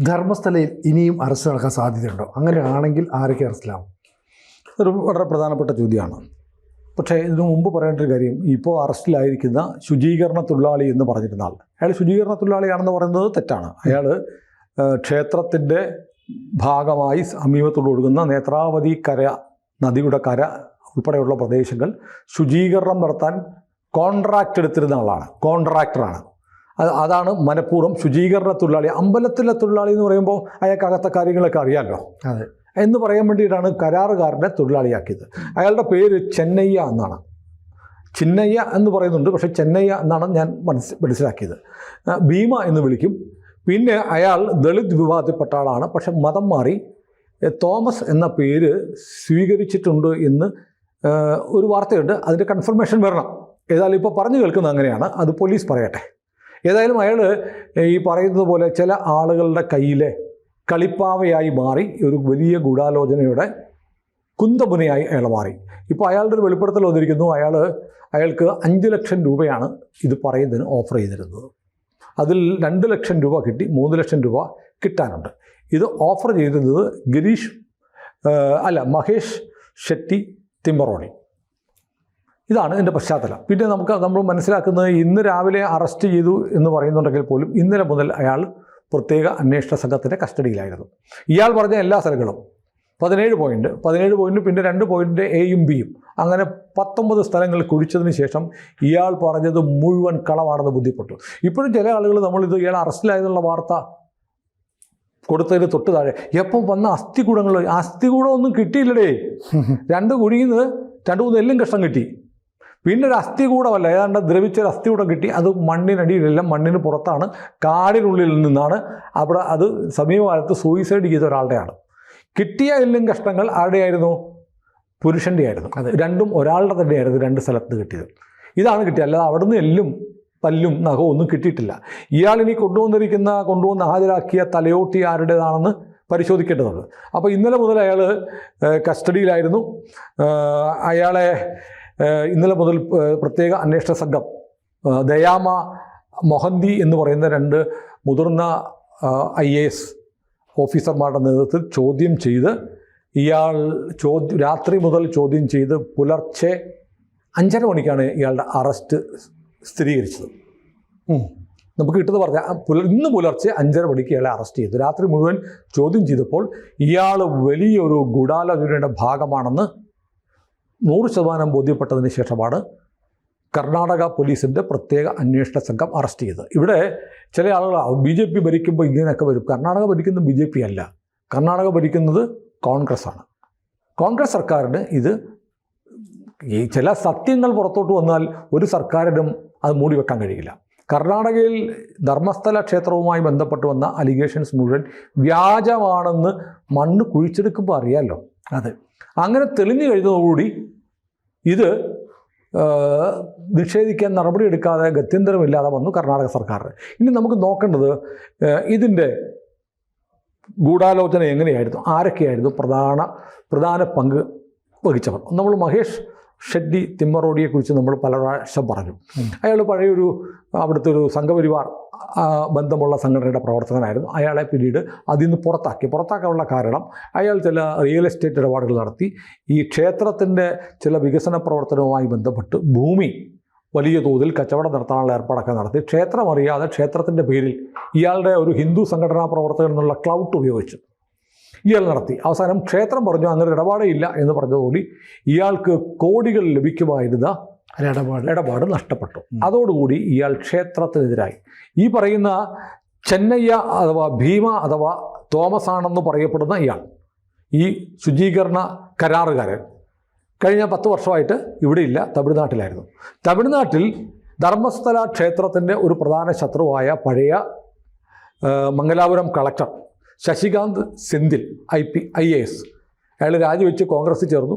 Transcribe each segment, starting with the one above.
ധർമ്മസ്ഥലയിൽ ഇനിയും അറസ്റ്റ് നടക്കാൻ സാധ്യതയുണ്ടോ? അങ്ങനെയാണെങ്കിൽ ആരൊക്കെ അറസ്റ്റിലാവും? ഒരു വളരെ പ്രധാനപ്പെട്ട ചോദ്യമാണ്. പക്ഷേ ഇതിനു മുമ്പ് പറയേണ്ട ഒരു കാര്യം, ഇപ്പോൾ അറസ്റ്റിലായിരിക്കുന്ന ശുചീകരണ തൊഴിലാളി എന്ന് പറഞ്ഞിരുന്ന ആൾ, അയാൾ ശുചീകരണ തൊഴിലാളിയാണെന്ന് പറയുന്നത് തെറ്റാണ്. അയാൾ ക്ഷേത്രത്തിൻ്റെ ഭാഗമായി സമീപത്തോട് ഒഴുകുന്ന നേത്രാവതി നദിയുടെ കര ഉൾപ്പെടെയുള്ള പ്രദേശങ്ങൾ ശുചീകരണം നടത്താൻ കോൺട്രാക്റ്റ് എടുത്തിരുന്ന ആളാണ്, കോൺട്രാക്ടറാണ്. അതാണ് മനഃപൂർവ്വം ശുചീകരണ തൊഴിലാളി. അമ്പലത്തിലെ തൊഴിലാളി എന്ന് പറയുമ്പോൾ അയാൾക്കകത്തെ കാര്യങ്ങളൊക്കെ അറിയാമല്ലോ. അതെ, എന്ന് പറയാൻ വേണ്ടിയിട്ടാണ് കരാറുകാരനെ തൊഴിലാളിയാക്കിയത്. അയാളുടെ പേര് ചെന്നയ്യ എന്നാണ്. ചിന്നയ്യ എന്ന് പറയുന്നുണ്ട്, പക്ഷേ ചെന്നയ്യ എന്നാണ് ഞാൻ മനസ്സിലാക്കിയത്. ഭീമ എന്ന് വിളിക്കും. പിന്നെ അയാൾ ദളിത് വിഭാഗത്തിൽപ്പെട്ട ആളാണ്. പക്ഷെ മതം മാറി തോമസ് എന്ന പേര് സ്വീകരിച്ചിട്ടുണ്ട് എന്ന് ഒരു വാർത്തയുണ്ട്. അതിൻ്റെ കൺഫർമേഷൻ വരണം. ഏതായാലും ഇപ്പോൾ പറഞ്ഞു കേൾക്കുന്നത് അങ്ങനെയാണ്. അത് പോലീസ് പറയട്ടെ. ഏതായാലും അയാൾ ഈ പറയുന്നത് പോലെ ചില ആളുകളുടെ കയ്യിലെ കളിപ്പാവയായി മാറി, ഒരു വലിയ ഗൂഢാലോചനയുടെ കുന്തമുനയായി അയാൾ മാറി. ഇപ്പോൾ അയാളുടെ ഒരു വെളിപ്പെടുത്തൽ വന്നിരിക്കുന്നു. അയാൾക്ക് 5 ലക്ഷം രൂപയാണ് ഇത് പറയുന്നതിന് ഓഫർ ചെയ്തിരുന്നത്. അതിൽ 2 ലക്ഷം രൂപ കിട്ടി, 3 ലക്ഷം രൂപ കിട്ടാനുണ്ട്. ഇത് ഓഫർ ചെയ്തിരുന്നത് മഹേഷ് ഷെട്ടി തിമ്മറോണി. ഇതാണ് ഇതിൻ്റെ പശ്ചാത്തലം. പിന്നെ നമ്മൾ മനസ്സിലാക്കുന്നത്, ഇന്ന് രാവിലെ അറസ്റ്റ് ചെയ്തു എന്ന് പറയുന്നുണ്ടെങ്കിൽ പോലും ഇന്നലെ മുതൽ അയാൾ പ്രത്യേക അന്വേഷണ സംഘത്തിൻ്റെ കസ്റ്റഡിയിലായിരുന്നു. ഇയാൾ പറഞ്ഞ എല്ലാ സ്ഥലങ്ങളും 17 പോയിൻ്റ്, പിന്നെ 2 പോയിൻ്റ് എയും ബിയും, അങ്ങനെ 19 സ്ഥലങ്ങളിൽ കുഴിച്ചതിന് ശേഷം ഇയാൾ പറഞ്ഞത് മുഴുവൻ കളവാണെന്ന് ബോധ്യപ്പെട്ടു. ഇപ്പോഴും ചില ആളുകൾ ഇയാൾ അറസ്റ്റിലായതെന്നുള്ള വാർത്ത കൊടുത്തതിന് തൊട്ട് താഴെ എപ്പം വന്ന അസ്ഥികൂടമൊന്നും കിട്ടിയില്ലടേ. 2 കുഴിയിൽ നിന്ന് 2-3 എല്ലും കഷ്ണം കിട്ടി. പിന്നെ ഒരു അസ്ഥികൂടമല്ല, ഏതാണ്ട് ദ്രവിച്ചൊരു അസ്ഥികൂടം കിട്ടി. അത് മണ്ണിനടിയിലെല്ലാം, മണ്ണിന് പുറത്താണ്, കാടിനുള്ളിൽ നിന്നാണ്. അത് സമീപകാലത്ത് സൂയിസൈഡ് ചെയ്ത ഒരാളുടെയാണ്. കിട്ടിയ എല്ലും കഷ്ണങ്ങൾ ആരുടെയായിരുന്നു? പുരുഷൻ്റെ ആയിരുന്നു. അത് രണ്ടും ഒരാളുടെ തന്നെയായിരുന്നു 2 സ്ഥലത്ത് കിട്ടിയത്. ഇതാണ് കിട്ടിയത്. അല്ലാതെ അവിടുന്ന് എല്ലും പല്ലും നഖവും ഒന്നും കിട്ടിയിട്ടില്ല. ഇയാളിനി കൊണ്ടുവന്ന് ഹാജരാക്കിയ തലയോട്ടി ആരുടേതാണെന്ന് പരിശോധിക്കേണ്ടതുണ്ട്. അപ്പോൾ ഇന്നലെ മുതൽ അയാൾ കസ്റ്റഡിയിലായിരുന്നു. അയാളെ ഇന്നലെ മുതൽ പ്രത്യേക അന്വേഷണ സംഘം ദയാമ മൊഹന്തി എന്ന് പറയുന്ന 2 മുതിർന്ന IAS ഓഫീസർമാരുടെ നേതൃത്വത്തിൽ ചോദ്യം ചെയ്ത് രാത്രി മുതൽ ചോദ്യം ചെയ്ത് പുലർച്ചെ 5:30 മണിക്കാണ് ഇയാളുടെ അറസ്റ്റ് സ്ഥിരീകരിച്ചത്. നമുക്ക് കിട്ടുന്നത് പറഞ്ഞാൽ ഇന്ന് പുലർച്ചെ 5:30 മണിക്ക് ഇയാളെ അറസ്റ്റ് ചെയ്തു. രാത്രി മുഴുവൻ ചോദ്യം ചെയ്തപ്പോൾ ഇയാൾ വലിയൊരു ഗൂഢാലോചനയുടെ ഭാഗമാണെന്ന് 100% ബോധ്യപ്പെട്ടതിന് ശേഷമാണ് കർണാടക പോലീസിൻ്റെ പ്രത്യേക അന്വേഷണ സംഘം അറസ്റ്റ് ചെയ്തത്. ഇവിടെ ചില ആളുകൾ BJP ഭരിക്കുമ്പോൾ ഇങ്ങനെയൊക്കെ വരും. കർണാടക ഭരിക്കുന്നത് BJP അല്ല, കർണാടക ഭരിക്കുന്നത് കോൺഗ്രസ്സാണ്. കോൺഗ്രസ് സർക്കാരിന് ഈ ചില സത്യങ്ങൾ പുറത്തോട്ട് വന്നാൽ ഒരു സർക്കാരിനും അത് മൂടി വെക്കാൻ കഴിയില്ല. കർണാടകയിൽ ധർമ്മസ്ഥല ക്ഷേത്രവുമായി ബന്ധപ്പെട്ട് വന്ന അലിഗേഷൻസ് മുഴുവൻ വ്യാജമാണെന്ന് മണ്ണ് കുഴിച്ചെടുക്കുമ്പോൾ അറിയാമല്ലോ. അതെ, അങ്ങനെ തെളിഞ്ഞു കഴിഞ്ഞതോടുകൂടി ഇത് നിഷേധിക്കാൻ നടപടിയെടുക്കാതെ ഗത്യന്തരമില്ലാതെ വന്നു കർണാടക സർക്കാർ. ഇനി നമുക്ക് നോക്കേണ്ടത് ഇതിൻ്റെ ഗൂഢാലോചന എങ്ങനെയായിരുന്നു, ആരൊക്കെയായിരുന്നു പ്രധാന പങ്ക് വഹിച്ചവർ. നമ്മൾ മഹേഷ് ഷെട്ടി തിമ്മറോഡിയെക്കുറിച്ച് നമ്മൾ പല പ്രാവശ്യം പറഞ്ഞു. അയാൾ പഴയൊരു അവിടുത്തെ ഒരു സംഘപരിവാർ ബന്ധമുള്ള സംഘടനയുടെ പ്രവർത്തകനായിരുന്നു. അയാളെ പിന്നീട് അതിൽ നിന്ന് പുറത്താക്കാനുള്ള കാരണം, അയാൾ ചില റിയൽ എസ്റ്റേറ്റ് ഇടപാടുകൾ നടത്തി ഈ ക്ഷേത്രത്തിൻ്റെ ചില വികസന പ്രവർത്തനവുമായി ബന്ധപ്പെട്ട് ഭൂമി വലിയ തോതിൽ കച്ചവടം നടത്താനുള്ള ഏർപ്പാടൊക്കെ നടത്തി. ക്ഷേത്രം അറിയാതെ ക്ഷേത്രത്തിൻ്റെ പേരിൽ ഇയാളുടെ ഒരു ഹിന്ദു സംഘടനാ പ്രവർത്തകൻ എന്നുള്ള ക്ലൗട്ട് ഉപയോഗിച്ച് ഇയാൾ നടത്തി. അവസാനം ക്ഷേത്രം പറഞ്ഞു അങ്ങനെ ഇടപാടേ ഇല്ല എന്ന് പറഞ്ഞതോടുകൂടി ഇയാൾക്ക് കോടികൾ ലഭിക്കുമായിരുന്ന ഇടപാട് നഷ്ടപ്പെട്ടു. അതോടുകൂടി ഇയാൾ ക്ഷേത്രത്തിനെതിരായി. ഈ പറയുന്ന ചെന്നയ്യ അഥവാ ഭീമ അഥവാ തോമസ് ആണെന്ന് പറയപ്പെടുന്ന ഇയാൾ, ഈ ശുചീകരണ കരാറുകാരൻ, കഴിഞ്ഞ 10 വർഷമായിട്ട് ഇവിടെ ഇല്ല, തമിഴ്നാട്ടിലായിരുന്നു. തമിഴ്നാട്ടിൽ ധർമ്മസ്ഥല ക്ഷേത്രത്തിൻ്റെ ഒരു പ്രധാന ശത്രുവായ പഴയ മംഗലാപുരം കളക്ടർ ശശികാന്ത് സെന്തിൽ IAS, അയാൾ രാജിവെച്ച് കോൺഗ്രസ്സിൽ ചേർന്നു.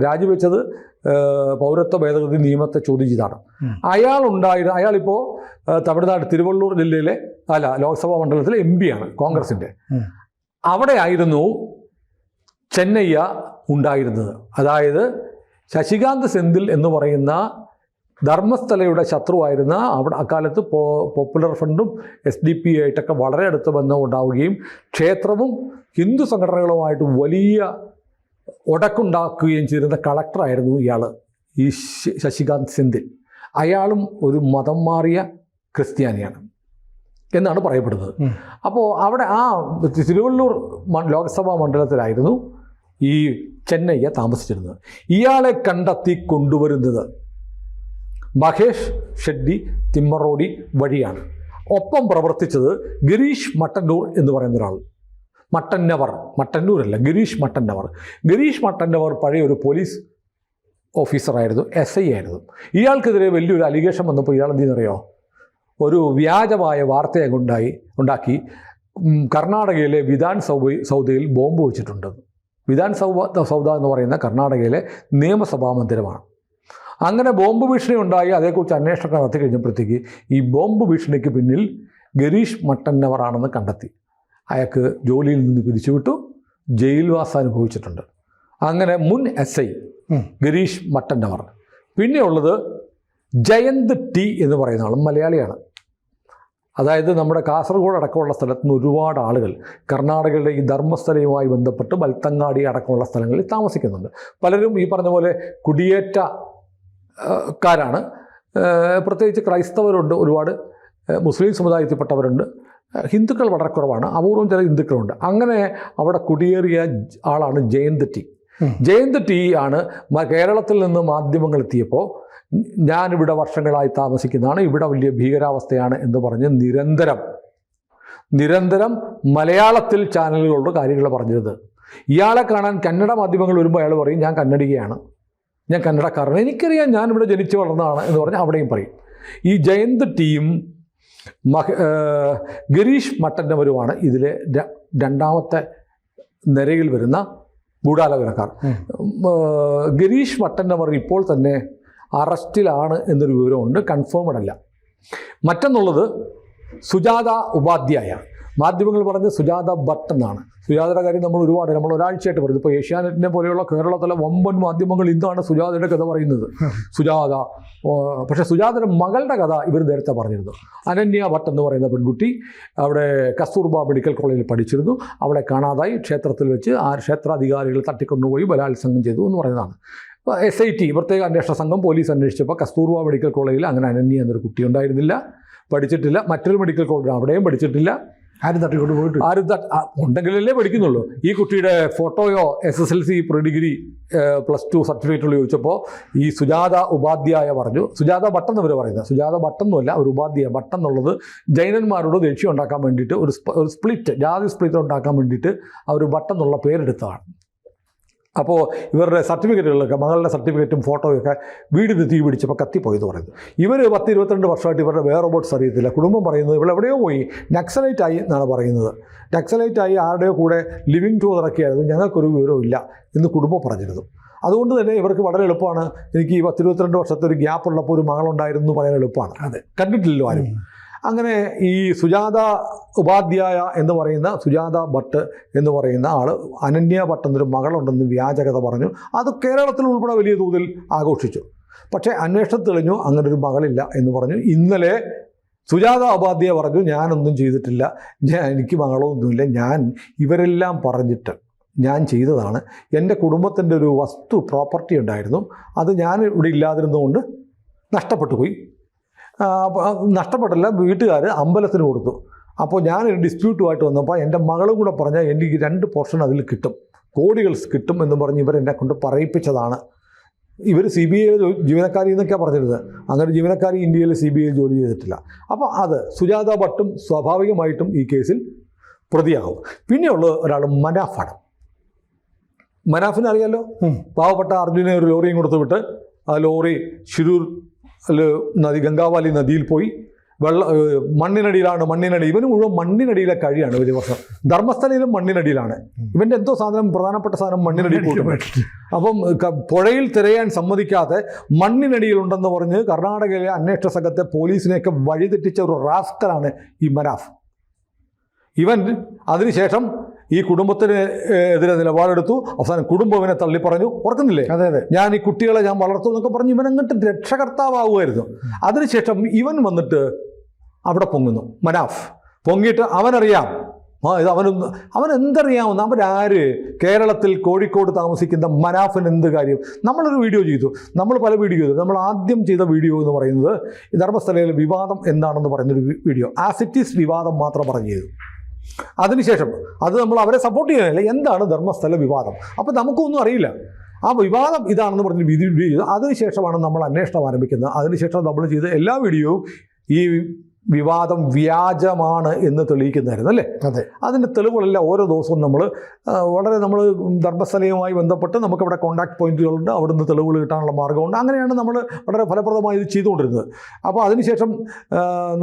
രാജിവെച്ചത് പൗരത്വ ഭേദഗതി നിയമത്തെ ചോദ്യം ചെയ്താണ്. അയാളിപ്പോൾ തമിഴ്നാട് തിരുവള്ളൂർ ജില്ലയിലെ ലോക്സഭാ മണ്ഡലത്തിലെ MP ആണ്, കോൺഗ്രസിൻ്റെ. അവിടെ ആയിരുന്നു ചെന്നയ്യ ഉണ്ടായിരുന്നത്. അതായത് ശശികാന്ത് സെന്തിൽ എന്ന് പറയുന്ന ധർമ്മസ്ഥലയുടെ ശത്രുവായിരുന്ന അവിടെ അക്കാലത്ത് പോപ്പുലർ ഫ്രണ്ടും SDP ആയിട്ടൊക്കെ വളരെ അടുത്ത ബന്ധം ഉണ്ടാവുകയും ക്ഷേത്രവും ഹിന്ദു സംഘടനകളുമായിട്ട് വലിയ ഉടക്കുണ്ടാക്കുകയും ചെയ്തിരുന്ന കളക്ടറായിരുന്നു ഇയാൾ, ഈ ശശികാന്ത് സെന്തിൽ. അയാളും ഒരു മതം മാറിയ ക്രിസ്ത്യാനിയാണ് എന്നാണ് പറയപ്പെടുന്നത്. അപ്പോൾ അവിടെ ആ തിരുവള്ളൂർ ലോക്സഭാ മണ്ഡലത്തിലായിരുന്നു ഈ ചെന്നയ്യ താമസിച്ചിരുന്നത്. ഇയാളെ കണ്ടെത്തി കൊണ്ടുവരുന്നത് മഹേഷ് ഷെഡ്ഡി തിമ്മറോഡി വഴിയാണ്. ഒപ്പം പ്രവർത്തിച്ചത് ഗിരീഷ് മട്ടന്നൂർ എന്ന് പറയുന്ന ഒരാൾ. മട്ടന്നൂരല്ല, ഗിരീഷ് മട്ടന്നവർ. ഗിരീഷ് മട്ടന്നവർ പഴയ ഒരു പോലീസ് ഓഫീസറായിരുന്നു, SI ആയിരുന്നു. ഇയാൾക്കെതിരെ വലിയൊരു അലിഗേഷൻ വന്നപ്പോൾ ഇയാൾ എന്ത് ചെയ്യുന്നറിയോ, ഒരു വ്യാജമായ വാർത്തയെ ഉണ്ടാക്കി കർണാടകയിലെ വിധാൻ സൗദയിൽ ബോംബ് വെച്ചിട്ടുണ്ട്. വിധാൻ സൗദ എന്ന് പറയുന്ന കർണാടകയിലെ നിയമസഭാ മന്ദിരമാണ്. അങ്ങനെ ബോംബ് ഭീഷണി ഉണ്ടായി. അതേക്കുറിച്ച് അന്വേഷണം നടത്തി കഴിഞ്ഞപ്പോഴത്തേക്ക് ഈ ബോംബ് ഭീഷണിക്ക് പിന്നിൽ ഗിരീഷ് മട്ടന്നവറാണെന്ന് കണ്ടെത്തി. അയാൾക്ക് ജോലിയിൽ നിന്ന് പിരിച്ചുവിട്ടു, ജയിൽവാസം അനുഭവിച്ചിട്ടുണ്ട്. അങ്ങനെ മുൻ SI ഗിരീഷ് മട്ടന്നവർ. പിന്നെയുള്ളത് ജയന്ത് T എന്ന് പറയുന്ന ആളും മലയാളിയാണ്. അതായത് നമ്മുടെ കാസർഗോഡ് അടക്കമുള്ള സ്ഥലത്ത് നിന്ന് ഒരുപാട് ആളുകൾ കർണാടകയുടെ ഈ ധർമ്മസ്ഥലയുമായി ബന്ധപ്പെട്ട് ബൽത്തങ്ങാടി അടക്കമുള്ള സ്ഥലങ്ങളിൽ താമസിക്കുന്നുണ്ട്. പലരും ഈ പറഞ്ഞ പോലെ കുടിയേറ്റക്കാരാണ്. പ്രത്യേകിച്ച് ക്രൈസ്തവരുണ്ട്, ഒരുപാട് മുസ്ലിം സമുദായത്തിൽപ്പെട്ടവരുണ്ട്, ഹിന്ദുക്കൾ വളരെ കുറവാണ്, അപൂർവം ചില ഹിന്ദുക്കളുണ്ട്. അങ്ങനെ അവിടെ കുടിയേറിയ ആളാണ് ജയന്ത് T. ജയന്ത് T ആണ് കേരളത്തിൽ നിന്ന് മാധ്യമങ്ങൾ എത്തിയപ്പോൾ ഞാനിവിടെ വർഷങ്ങളായി താമസിക്കുന്നതാണ്, ഇവിടെ വലിയ ഭീകരാവസ്ഥയാണ് എന്ന് പറഞ്ഞ് നിരന്തരം മലയാളത്തിൽ ചാനലുകളുടെ കാര്യങ്ങൾ പറഞ്ഞത്. ഇയാളെ കാണാൻ കന്നഡ മാധ്യമങ്ങൾ വരുമ്പോൾ അയാൾ പറയും ഞാൻ കന്നഡികയാണ്, ഞാൻ കന്നഡക്കാരൻ, എനിക്കറിയാം ഞാനിവിടെ ജനിച്ചു വളർന്നതാണ് എന്ന് പറഞ്ഞ് അവിടെയും പറയും. ഈ ജയന്ത് Tയും ഗിരീഷ് മട്ടന്നവരുമാണ് ഇതിലെ രണ്ടാമത്തെ നിരയിൽ വരുന്ന ഗൂഢാലോചനക്കാർ. ഗിരീഷ് മട്ടന്നവർ ഇപ്പോൾ തന്നെ അറസ്റ്റിലാണ് എന്നൊരു വിവരമുണ്ട്, കൺഫേംഡ് അല്ല. മറ്റൊന്നുള്ളത് സുജാത ഉപാധ്യായ. മാധ്യമങ്ങൾ പറഞ്ഞ് സുജാത ഭട്ട് എന്നാണ്. സുജാതയുടെ കാര്യം നമ്മൾ ഒരാഴ്ചയായിട്ട് പറഞ്ഞു. ഇപ്പോൾ ഏഷ്യാനെറ്റിനെ പോലെയുള്ള കേരളത്തിലെ വമ്പൻ മാധ്യമങ്ങൾ ഇന്നാണ് സുജാതയുടെ കഥ പറയുന്നത്. സുജാത, പക്ഷേ സുജാതയുടെ മകളുടെ കഥ ഇവർ നേരത്തെ പറഞ്ഞിരുന്നു. അനന്യ ഭട്ട് എന്ന് പറയുന്ന പെൺകുട്ടി അവിടെ കസ്തൂർബ മെഡിക്കൽ കോളേജിൽ പഠിച്ചിരുന്നു. അവളെ കാണാതായി, ക്ഷേത്രത്തിൽ വെച്ച് ആ ക്ഷേത്രാധികാരികൾ തട്ടിക്കൊണ്ടുപോയി ബലാത്സംഗം ചെയ്തു എന്ന് പറയുന്നതാണ്. SIT പ്രത്യേക അന്വേഷണ സംഘം പോലീസ് അന്വേഷിച്ചപ്പോൾ കസ്തൂർബ മെഡിക്കൽ കോളേജിൽ അങ്ങനെ അനന്യ എന്നൊരു കുട്ടി ഉണ്ടായിരുന്നില്ല, പഠിച്ചിട്ടില്ല. മറ്റൊരു മെഡിക്കൽ കോളേജ് അവിടെയും പഠിച്ചിട്ടില്ല. ആരും തട്ടിക്കൊണ്ട് പോയിട്ട് ഉണ്ടെങ്കിലല്ലേ പഠിക്കുന്നുള്ളൂ. ഈ കുട്ടിയുടെ ഫോട്ടോയോ SSLC പ്രീഡിഗ്രി +2 സർട്ടിഫിക്കറ്റുകൾ ചോദിച്ചപ്പോൾ ഈ സുജാത ഉപാധ്യായ പറഞ്ഞു. സുജാത ഭട്ടെന്ന് ഇവർ പറയുന്നത്, സുജാത ഭട്ടെന്നല്ല, ഒരു ഉപാധ്യായ. ഭട്ടെന്നുള്ളത് ജൈനന്മാരോട് ദേഷ്യം ഉണ്ടാക്കാൻ വേണ്ടിയിട്ട് ഒരു സ്പ്ലിറ്റ്, ജാതി സ്പ്ലിറ്റ് ഉണ്ടാക്കാൻ വേണ്ടിയിട്ട് അവർ ഭട്ടെന്നുള്ള പേരെടുത്തതാണ്. അപ്പോൾ ഇവരുടെ സർട്ടിഫിക്കറ്റുകളൊക്കെ, മകളുടെ സർട്ടിഫിക്കറ്റും ഫോട്ടോയൊക്കെ വീടിന് തീ പിടിച്ചപ്പോൾ കത്തിപ്പോയെന്ന് പറയുന്നു. ഇവർ 10-22 വർഷമായിട്ട് ഇവരുടെ വേറെ റോബോട്ട്സ് അറിയത്തില്ല. കുടുംബം പറയുന്നത് ഇവിടെ എവിടെയോ പോയി നക്സലൈറ്റായി എന്നാണ് പറയുന്നത്. നക്സലൈറ്റായി ആരുടെയോ കൂടെ ലിവിങ് ടൂർ ഇറക്കിയായിരുന്നു, ഞങ്ങൾക്കൊരു വിവരവും ഇല്ല എന്ന് കുടുംബം പറഞ്ഞിരുന്നു. അതുകൊണ്ട് തന്നെ ഇവർക്ക് വളരെ എളുപ്പമാണ്. എനിക്ക് ഈ 10-22 വർഷത്തെ ഒരു ഗ്യാപ്പ് ഉള്ളപ്പോൾ ഒരു മകളുണ്ടായിരുന്നു എന്ന് പറയാൻ എളുപ്പമാണ്. അതെ, കണ്ടിട്ടില്ലല്ലോ ആരും. അങ്ങനെ ഈ സുജാത ഉപാധ്യായ എന്ന് പറയുന്ന സുജാത ഭട്ട് എന്ന് പറയുന്ന ആൾ അനന്യ ഭട്ട് എന്നൊരു മകളുണ്ടെന്ന് വ്യാജകഥ പറഞ്ഞു. അത് കേരളത്തിൽ ഉൾപ്പെടെ വലിയ തോതിൽ ആഘോഷിച്ചു. പക്ഷേ അന്വേഷണം തെളിഞ്ഞു അങ്ങനൊരു മകളില്ല എന്ന് പറഞ്ഞു. ഇന്നലെ സുജാത ഉപാധ്യായ പറഞ്ഞു ഞാനൊന്നും ചെയ്തിട്ടില്ല, എനിക്ക് മകളൊന്നുമില്ല, ഞാൻ ഇവരെല്ലാം പറഞ്ഞിട്ട് ഞാൻ ചെയ്തതാണ്. എൻ്റെ കുടുംബത്തിൻ്റെ ഒരു പ്രോപ്പർട്ടി ഉണ്ടായിരുന്നു, അത് ഞാൻ ഇവിടെ ഇല്ലാതിരുന്നുകൊണ്ട് നഷ്ടപ്പെട്ടു പോയി. നഷ്ടപ്പെട്ടില്ല, വീട്ടുകാർ അമ്പലത്തിന് കൊടുത്തു. അപ്പോൾ ഞാനൊരു ഡിസ്പ്യൂട്ടുമായിട്ട് വന്നപ്പോൾ എൻ്റെ മകളും കൂടെ പറഞ്ഞാൽ എനിക്ക് 2 പോർഷൻ അതിൽ കിട്ടും, കോടികൾ കിട്ടും എന്ന് പറഞ്ഞ് ഇവരെന്നെ കൊണ്ട് പറയിപ്പിച്ചതാണ്. ഇവർ CBI ജീവനക്കാരി എന്നൊക്കെയാണ് പറഞ്ഞിരുന്നത്. അങ്ങനെ ജീവനക്കാരി ഇന്ത്യയിൽ CBI ജോലി ചെയ്തിട്ടില്ല. അപ്പോൾ അത് സുജാത ഭട്ടും സ്വാഭാവികമായിട്ടും ഈ കേസിൽ പ്രതിയാകും. പിന്നെയുള്ള ഒരാൾ മനാഫാണ്. മനാഫിനെ അറിയാമല്ലോ, പാവപ്പെട്ട അർജുനെ ഒരു ലോറിയും കൊടുത്ത് വിട്ട് ആ ലോറി ശിരൂർ ഗംഗാവാലി നദിയിൽ പോയി മണ്ണിനടിയിലാണ്. ഇവന് മുഴുവൻ മണ്ണിനടിയിലെ കഴിയാണ് ഒരു വർഷം. ധർമ്മസ്ഥലയിലും മണ്ണിനടിയിലാണ്. ഇവൻ്റെ എന്തോ സാധനം, പ്രധാനപ്പെട്ട സാധനം മണ്ണിനടിയിൽ പോയിട്ട്, അപ്പം പുഴയിൽ തിരയാൻ സമ്മതിക്കാതെ മണ്ണിനടിയിലുണ്ടെന്ന് പറഞ്ഞ് കർണാടകയിലെ അന്വേഷണ സംഘത്തെ പോലീസിനെയൊക്കെ വഴിതെറ്റിച്ച ഒരു റാസ്കലാണ് ഈ മനാഫ്. ഇവൻ അതിനുശേഷം ഈ കുടുംബത്തിന് എതിരെ നിലപാടെടുത്തു. അവസാനം കുടുംബം ഇവനെ തള്ളിപ്പറഞ്ഞു. ഓർക്കുന്നില്ലേ? അതെ അതെ. ഞാൻ ഈ കുട്ടികളെ ഞാൻ വളർത്തും എന്നൊക്കെ പറഞ്ഞ് ഇവൻ അങ്ങോട്ട് രക്ഷകർത്താവുമായിരുന്നു. അതിനുശേഷം ഇവൻ വന്നിട്ട് അവിടെ പൊങ്ങുന്നു. മനാഫ് പൊങ്ങിയിട്ട് അവനറിയാം, ഇത് അവൻ എന്തറിയാമെന്ന്. അവരാര്? കേരളത്തിൽ കോഴിക്കോട് താമസിക്കുന്ന മനാഫിന് എന്ത് കാര്യം? നമ്മളൊരു വീഡിയോ ചെയ്തു, നമ്മൾ പല വീഡിയോ ചെയ്തു. നമ്മൾ ആദ്യം ചെയ്ത വീഡിയോ എന്ന് പറയുന്നത് ഈ ധർമ്മസ്ഥലയിലെ വിവാദം എന്താണെന്ന് പറയുന്നൊരു വീഡിയോ, ആസ് ഇറ്റ് ഈസ് വിവാദം മാത്രം പറഞ്ഞു ചെയ്തു. അതിനുശേഷം അത് നമ്മൾ അവരെ സപ്പോർട്ട് ചെയ്യാനല്ല, എന്താണ് ധർമ്മസ്ഥല വിവാദം, അപ്പോൾ നമുക്കൊന്നും അറിയില്ല. ആ വിവാദം ഇതാണെന്ന് പറഞ്ഞ് വീഡിയോ ചെയ്തു. അതിനുശേഷമാണ് നമ്മൾ അന്വേഷണം ആരംഭിക്കുന്നത്. അതിനുശേഷം നമ്മൾ ചെയ്ത എല്ലാ വീഡിയോയും ഈ വിവാദം വ്യാജമാണ് എന്ന് തെളിയിക്കുന്നതായിരുന്നു അല്ലേ? അതെ. അതിൻ്റെ തെളിവുകളെല്ലാം ഓരോ ദിവസവും നമ്മൾ ധർമ്മസ്ഥലയുമായി ബന്ധപ്പെട്ട് നമുക്കവിടെ കോൺടാക്ട് പോയിന്റുകളുണ്ട്, അവിടുന്ന് തെളിവുകൾ കിട്ടാനുള്ള മാർഗ്ഗമുണ്ട്. അങ്ങനെയാണ് നമ്മൾ വളരെ ഫലപ്രദമായി ഇത് ചെയ്തുകൊണ്ടിരുന്നത്. അപ്പോൾ അതിനുശേഷം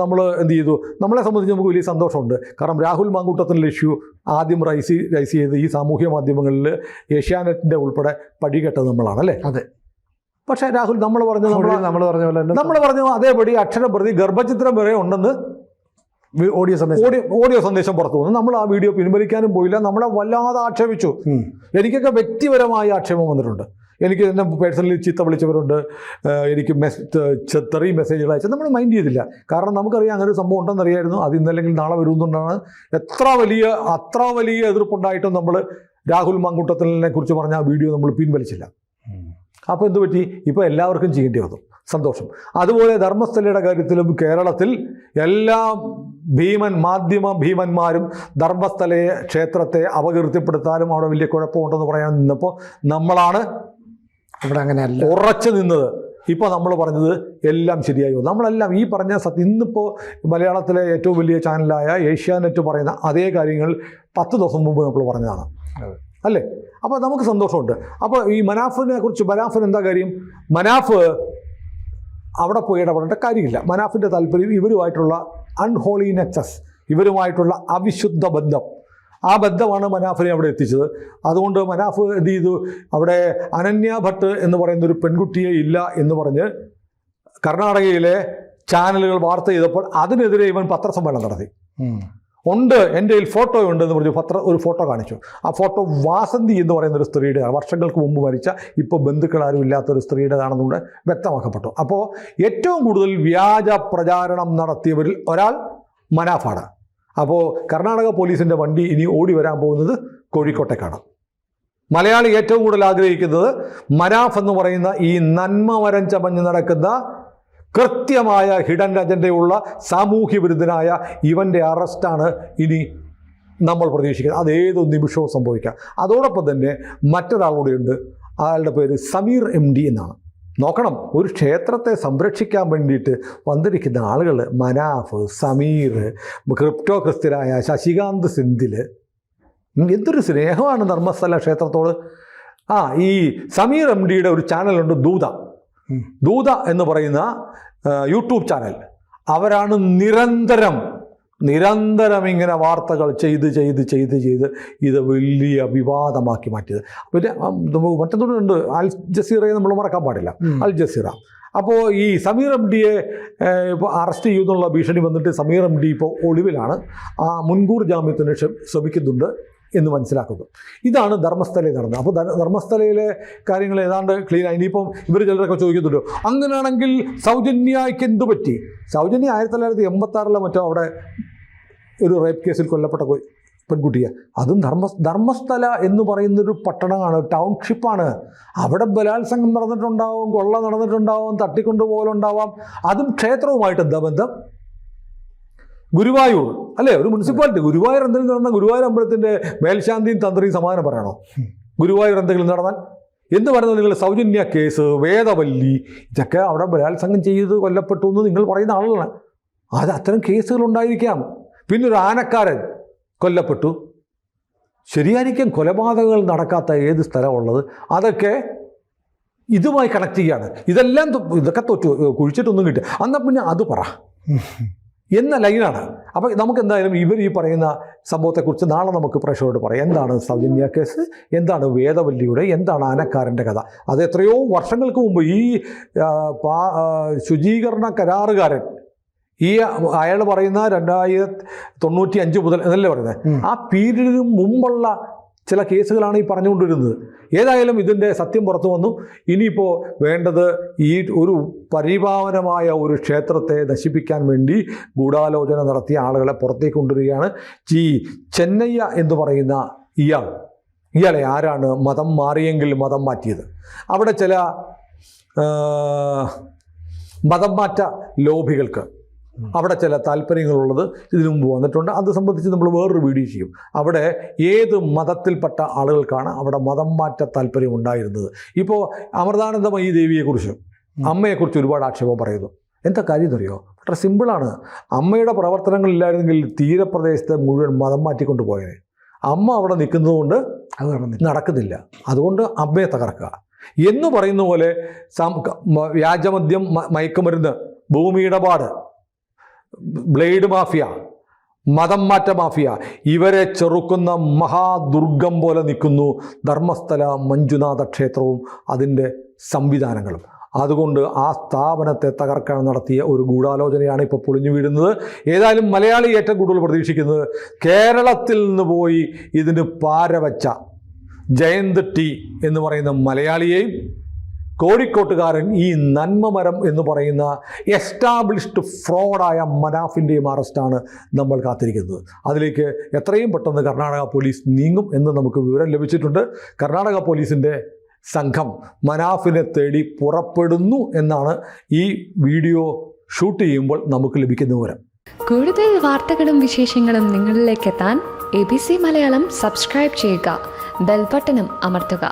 നമ്മൾ എന്ത് ചെയ്തു? നമ്മളെ സംബന്ധിച്ച് നമുക്ക് വലിയ സന്തോഷമുണ്ട്. കാരണം രാഹുൽ മാങ്കൂട്ടത്തിൻ്റെ ഇഷ്യൂ ആദ്യം റൈസ് ചെയ്ത് ഈ സാമൂഹ്യ മാധ്യമങ്ങളിൽ ഏഷ്യാനെറ്റിൻ്റെ ഉൾപ്പെടെ പടികെട്ടത് നമ്മളാണ് അല്ലേ? അതെ. പക്ഷേ രാഹുൽ നമ്മൾ പറഞ്ഞ പോലെ നമ്മൾ പറഞ്ഞു അതേപടി അക്ഷരപ്രതി ഗർഭചിത്രം വരെ ഉണ്ടെന്ന് ഓഡിയോ സന്ദേശം പുറത്തു വന്നു. നമ്മൾ ആ വീഡിയോ പിൻവലിക്കാനും പോയില്ല. നമ്മളെ വല്ലാതെ ആക്ഷേപിച്ചു. എനിക്കൊക്കെ വ്യക്തിപരമായ ആക്ഷേപം വന്നിട്ടുണ്ട്. എനിക്ക് എന്നെ പേഴ്സണലി ചീത്ത വിളിച്ചവരുണ്ട്, എനിക്ക് ചെറിയ മെസ്സേജുകൾ അയച്ചത് നമ്മൾ മൈൻഡ് ചെയ്തില്ല. കാരണം നമുക്കറിയാം അങ്ങനെ ഒരു സംഭവം ഉണ്ടെന്നറിയായിരുന്നു. അത് ഇന്നല്ലെങ്കിൽ നാളെ വരുന്നുണ്ടാണ്. അത്ര വലിയ എതിർപ്പുണ്ടായിട്ടും നമ്മൾ രാഹുൽ മാങ്കൂട്ടത്തിനെ കുറിച്ച് പറഞ്ഞ ആ വീഡിയോ നമ്മൾ പിൻവലിച്ചില്ല. അപ്പോൾ എന്ത് പറ്റി? ഇപ്പോൾ എല്ലാവർക്കും ചെയ്യേണ്ടി വന്നു. സന്തോഷം. അതുപോലെ ധർമ്മസ്ഥലയുടെ കാര്യത്തിലും കേരളത്തിൽ എല്ലാ മാധ്യമ ഭീമന്മാരും ധർമ്മസ്ഥല ക്ഷേത്രത്തെ അപകീർത്തിപ്പെടുത്താനും അവിടെ വലിയ കുഴപ്പമുണ്ടെന്ന് പറയാൻ നിന്നപ്പോൾ നമ്മളാണ് അവിടെ അങ്ങനെയല്ല ഉറച്ചു നിന്നത്. ഇപ്പോൾ നമ്മൾ പറഞ്ഞത് എല്ലാം ശരിയായി വന്നു. നമ്മളെല്ലാം ഈ പറഞ്ഞ ഇന്നിപ്പോൾ മലയാളത്തിലെ ഏറ്റവും വലിയ ചാനലായ ഏഷ്യാനെറ്റ് പറയുന്ന അതേ കാര്യങ്ങൾ 10 ദിവസം മുമ്പ് നമ്മൾ പറഞ്ഞതാണ് അല്ലേ? അപ്പോൾ നമുക്ക് സന്തോഷമുണ്ട്. അപ്പോൾ ഈ മനാഫിന് എന്താ കാര്യം? മനാഫ് അവിടെ പോയി ഇടപെടേണ്ട കാര്യമില്ല. മനാഫിൻ്റെ താല്പര്യം ഇവരുമായിട്ടുള്ള അൺഹോളി നെക്സസ്, ഇവരുമായിട്ടുള്ള അവിശുദ്ധ ബന്ധം, ആ ബന്ധമാണ് മനാഫിനെ അവിടെ എത്തിച്ചത്. അതുകൊണ്ട് മനാഫ് എന്ത് ചെയ്തു? അവിടെ അനന്യ ഭട്ട് എന്ന് പറയുന്നൊരു പെൺകുട്ടിയെ ഇല്ല എന്ന് പറഞ്ഞ് കർണാടകയിലെ ചാനലുകൾ വാർത്ത ചെയ്തപ്പോൾ അതിനെതിരെ ഇവൻ പത്രസമ്മേളനം നടത്തി. ഉണ്ട്, എൻ്റെ കയ്യിൽ ഫോട്ടോ ഉണ്ട് എന്ന് പറഞ്ഞു ഒരു ഫോട്ടോ കാണിച്ചു. ആ ഫോട്ടോ വാസന്തി എന്ന് പറയുന്ന ഒരു സ്ത്രീയുടെയാണ്. വർഷങ്ങൾക്ക് മുമ്പ് മരിച്ച, ഇപ്പോൾ ബന്ധുക്കളാരും ഇല്ലാത്തൊരു സ്ത്രീയുടേതാണെന്നുകൂടെ വ്യക്തമാക്കപ്പെട്ടു. അപ്പോൾ ഏറ്റവും കൂടുതൽ വ്യാജ പ്രചാരണം നടത്തിയവരിൽ ഒരാൾ മനാഫാണ്. അപ്പോൾ കർണാടക പോലീസിൻ്റെ വണ്ടി ഇനി ഓടി വരാൻ പോകുന്നത് കോഴിക്കോട്ടേക്കാണ്. മലയാളി ഏറ്റവും കൂടുതൽ ആഗ്രഹിക്കുന്നത് മനാഫ് എന്ന് പറയുന്ന ഈ നന്മ മരം ചമഞ്ഞ് നടക്കുന്ന കൃത്യമായ ഹിഡൻ അജണ്ടയുള്ള സാമൂഹ്യ വിരുദ്ധനായ ഇവൻ്റെ അറസ്റ്റാണ് ഇനി നമ്മൾ പ്രതീക്ഷിക്കുന്നത്. അത് ഏത് നിമിഷവും സംഭവിക്കാം. അതോടൊപ്പം തന്നെ മറ്റൊരാളുകൂടെയുണ്ട്. അയാളുടെ പേര് സമീർ MD എന്നാണ്. നോക്കണം, ഒരു ക്ഷേത്രത്തെ സംരക്ഷിക്കാൻ വേണ്ടിയിട്ട് വന്നിരിക്കുന്ന ആളുകൾ മനാഫ്, സമീർ, ക്രിപ്റ്റോ ക്രിസ്ത്യനായ ശശികാന്ത് സെന്തിൽ, എന്തൊരു സ്നേഹമാണ് ധർമ്മസ്ഥല ക്ഷേത്രത്തോട്. ഈ സമീർ MDയുടെ ഒരു ചാനലുണ്ട്, ദൂത എന്ന് പറയുന്ന യൂട്യൂബ് ചാനൽ. അവരാണ് നിരന്തരം ഇങ്ങനെ വാർത്തകൾ ചെയ്ത് ഇത് വലിയ വിവാദമാക്കി മാറ്റിയത്. പിന്നെ മറ്റൊന്നുണ്ട്, അൽ ജസീറയെ നമ്മൾ മറക്കാൻ പാടില്ല, അൽ ജസീറ. അപ്പോൾ ഈ സമീർ MDയെ ഇപ്പോൾ അറസ്റ്റ് ചെയ്യുന്നുള്ള ഭീഷണി വന്നിട്ട് സമീർ MD ഇപ്പോൾ ഒളിവിലാണ്. മുൻകൂർ ജാമ്യത്തിന് ശ്രമിക്കുന്നുണ്ട് എന്ന് മനസ്സിലാക്കുന്നു. ഇതാണ് ധർമ്മസ്ഥലയിൽ നടന്നത്. അപ്പോൾ ധർമ്മസ്ഥലയിലെ കാര്യങ്ങൾ ഏതാണ്ട് ക്ലീൻ ആയി. ഇനിയിപ്പം ഇവർ ചിലരൊക്കെ ചോദിക്കുന്നുണ്ട്, അങ്ങനെയാണെങ്കിൽ സൗജന്യയ്ക്ക് എന്തു പറ്റി? സൗജന്യ 1986 മറ്റോ അവിടെ ഒരു റേപ്പ് കേസിൽ കൊല്ലപ്പെട്ട പെൺകുട്ടിയെ, അതും ധർമ്മസ്ഥല എന്ന് പറയുന്നൊരു പട്ടണമാണ്, ടൗൺഷിപ്പാണ്. അവിടെ ബലാത്സംഗം നടന്നിട്ടുണ്ടാവും, കൊള്ള നടന്നിട്ടുണ്ടാവും, തട്ടിക്കൊണ്ടുപോകലുണ്ടാവാം. അതും ക്ഷേത്രവുമായിട്ട് എന്താ ബന്ധം? ഗുരുവായൂർ അല്ലേ, ഒരു മുനിസിപ്പാലിറ്റി. ഗുരുവായൂർ എന്തെങ്കിലും നടന്നാൽ ഗുരുവായൂർ അമ്പലത്തിൻ്റെ മേൽശാന്തിയും തന്ത്രിയും സമാധാനം പറയണോ? ഗുരുവായൂർ എന്തെങ്കിലും നടന്നാൽ എന്ത് പറയുന്നത്? നിങ്ങൾ സൗജന്യ കേസ്, വേദവല്ലി, ഇതൊക്കെ അവിടെ ബലാത്സംഗം ചെയ്ത് കൊല്ലപ്പെട്ടു എന്ന് നിങ്ങൾ പറയുന്ന ആളുകളാണ്. അത് അത്തരം കേസുകൾ ഉണ്ടായിരിക്കാം. പിന്നെ ഒരു ആനക്കാരൻ കൊല്ലപ്പെട്ടു, ശരിയായിരിക്കും. കൊലപാതകങ്ങൾ നടക്കാത്ത ഏത് സ്ഥലമുള്ളത്? അതൊക്കെ ഇതുമായി കണക്ട് ചെയ്യുകയാണ്. ഇതൊക്കെ കുഴിച്ചിട്ടൊന്നും കിട്ടുക. എന്നാൽ പിന്നെ അത് പറ എന്ന ലൈനാണ്. അപ്പോൾ നമുക്ക് എന്തായാലും ഇവർ ഈ പറയുന്ന സംഭവത്തെക്കുറിച്ച് നാളെ നമുക്ക് പ്രേക്ഷകരോട് പറയാം. എന്താണ് സൗജന്യ കേസ്, എന്താണ് വേദവല്ലിയുടെ, എന്താണ് ആനക്കാരൻ്റെ കഥ. അത് എത്രയോ വർഷങ്ങൾക്ക് മുമ്പ് ഈ ശുചീകരണ കരാറുകാരൻ ഈ അയാൾ പറയുന്ന 1995 മുതൽ എന്നല്ലേ പറയുന്നത്, ആ പീരീഡിന് മുമ്പുള്ള ചില കേസുകളാണ് ഈ പറഞ്ഞുകൊണ്ടിരുന്നത്. ഏതായാലും ഇതിൻ്റെ സത്യം പുറത്തു വന്നു. ഇനിയിപ്പോൾ വേണ്ടത് ഈ ഒരു പരിപാവനമായ ഒരു ക്ഷേത്രത്തെ നശിപ്പിക്കാൻ വേണ്ടി ഗൂഢാലോചന നടത്തിയ ആളുകളെ പുറത്തേക്ക് കൊണ്ടുവരികയാണ്. ഈ ചെന്നയ്യ എന്ന് പറയുന്ന ഇയാളെ ആരാണ് മതം മാറിയെങ്കിൽ മതം മാറ്റിയത്? അവിടെ ചില മതം മാറ്റ ലോബികൾക്ക് അവിടെ ചില താല്പര്യങ്ങളുള്ളത് ഇതിനു മുമ്പ് വന്നിട്ടുണ്ട്. അത് സംബന്ധിച്ച് നമ്മൾ വേറൊരു വീഡിയോ ചെയ്യും. അവിടെ ഏത് മതത്തിൽപ്പെട്ട ആളുകൾക്കാണ് അവിടെ മതം മാറ്റ താല്പര്യം ഉണ്ടായിരുന്നത്. ഇപ്പോൾ അമൃതാനന്ദമയി ദേവിയെക്കുറിച്ച്, അമ്മയെക്കുറിച്ച് ഒരുപാട് ആക്ഷേപം പറയുന്നു. എന്താ കാര്യം എന്നറിയോ? വളരെ സിമ്പിളാണ്. അമ്മയുടെ പ്രവർത്തനങ്ങളില്ലായിരുന്നെങ്കിൽ തീരപ്രദേശത്തെ മുഴുവൻ മതം മാറ്റിക്കൊണ്ട് പോയത്. അമ്മ അവിടെ നിൽക്കുന്നതുകൊണ്ട് അത് നടക്കുന്നില്ല. അതുകൊണ്ട് അമ്മയെ തകർക്കുക എന്ന് പറയുന്ന പോലെ വ്യാജമദ്യം, മയക്കുമരുന്ന്, ഭൂമിയിടപാട്, ബ്ലേഡ് മാഫിയ, മതം മാറ്റ മാഫിയ, ഇവരെ ചെറുക്കുന്ന മഹാദുർഗം പോലെ നിൽക്കുന്നു ധർമ്മസ്ഥല മഞ്ജുനാഥ ക്ഷേത്രവും അതിൻ്റെ സംവിധാനങ്ങളും. അതുകൊണ്ട് ആ സ്ഥാപനത്തെ തകർക്കാൻ നടത്തിയ ഒരു ഗൂഢാലോചനയാണ് ഇപ്പോൾ പൊളിഞ്ഞു വീഴുന്നത്. ഏതായാലും മലയാളി ഏറ്റവും കൂടുതൽ പ്രതീക്ഷിക്കുന്നത് കേരളത്തിൽ നിന്ന് പോയി ഇതിന് പാരവച്ച ജയന്ത് ടി എന്ന് പറയുന്ന മലയാളിയെയും കോഴിക്കോട്ടുകാരൻ ഈ നന്മമരം എന്ന് പറയുന്ന എസ്റ്റാബ്ലിഷ്ഡ് ഫ്രോഡായ മനാഫിൻ്റെയും അറസ്റ്റാണ് നമ്മൾ കാത്തിരിക്കുന്നത്. അതിലേക്ക് എത്രയും പെട്ടെന്ന് കർണാടക പോലീസ് നീങ്ങും എന്ന് നമുക്ക് വിവരം ലഭിച്ചിട്ടുണ്ട്. കർണാടക പോലീസിൻ്റെ സംഘം മനാഫിനെ തേടി പുറപ്പെടുന്നു എന്നാണ് ഈ വീഡിയോ ഷൂട്ട് ചെയ്യുമ്പോൾ നമുക്ക് ലഭിക്കുന്ന വിവരം. കൂടുതൽ വാർത്തകളും വിശേഷങ്ങളും നിങ്ങളിലേക്ക് എത്താൻ ABC മലയാളം സബ്സ്ക്രൈബ് ചെയ്യുക, ബെൽ ബട്ടണും അമർത്തുക.